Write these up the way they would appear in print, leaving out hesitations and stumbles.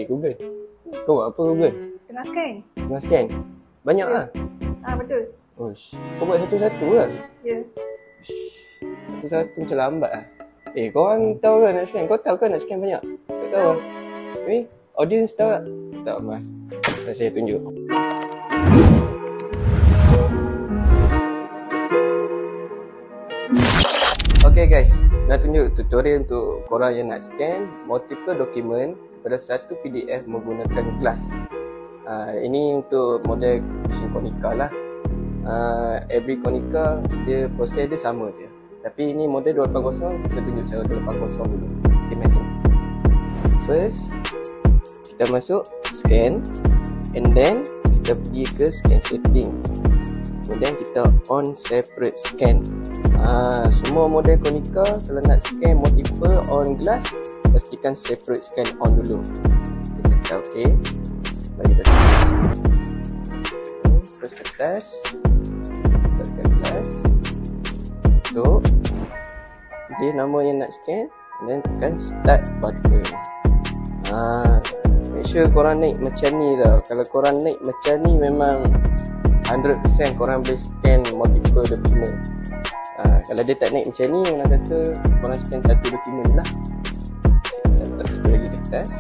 Google. Kau buat apa Google? Tengah scan. Tengah scan? Banyak lah? Betul. Uish. Kau buat satu-satu ke? Ya. Satu-satu macam lambat lah. Korang tahu ke nak scan? Kau tahu ke nak scan banyak? Kau tahu? Ni, audience tahu tak? Tak, Mas. Saya tunjuk. Okay guys, nak tunjuk tutorial untuk korang yang nak scan multiple dokumen kepada satu PDF menggunakan Glass. Ini untuk model mesin Konica lah. Every Konica dia proses dia sama je. Tapi ini model 280, kita tunjuk cara 280 dulu. Okay, mari sini. First, kita masuk scan and then kita pergi ke scan setting. Kemudian kita on separate scan. Semua model Konica kalau nak scan multiple on Glass, pastikan separate scan on dulu. Kita tekan OK. Mari kita first kertas, tekan Glass, tutup, pilih nama yang nak scan and then tekan start button. Make sure korang naik macam ni tau. Kalau korang naik macam ni memang 100% korang boleh scan multiple dokumen. Kalau dia tak naik macam ni, orang kata korang scan satu dokumen lah. Kita letak satu lagi kertas,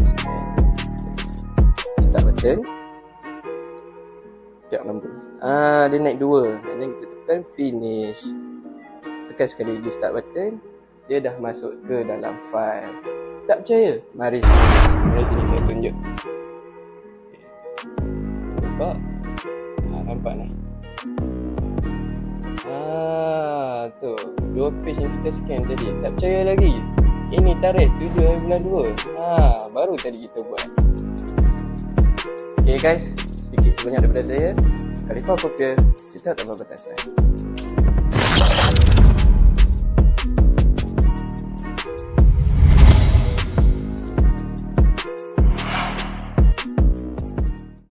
scan, start button, tengok nombor. Dia naik 2. And then kita tekan finish, tekan sekali lagi start button, dia dah masuk ke dalam file. Tak percaya? Mari sini saya tunjuk. Buka. Nampak ni. Tu 2 page yang kita scan tadi. Tak percaya lagi? Ini tarikh 7 bulan 2. Baru tadi kita buat. Okay guys, sedikit sebanyak daripada saya. Khalifah Kopier, cerita tanpa batasan.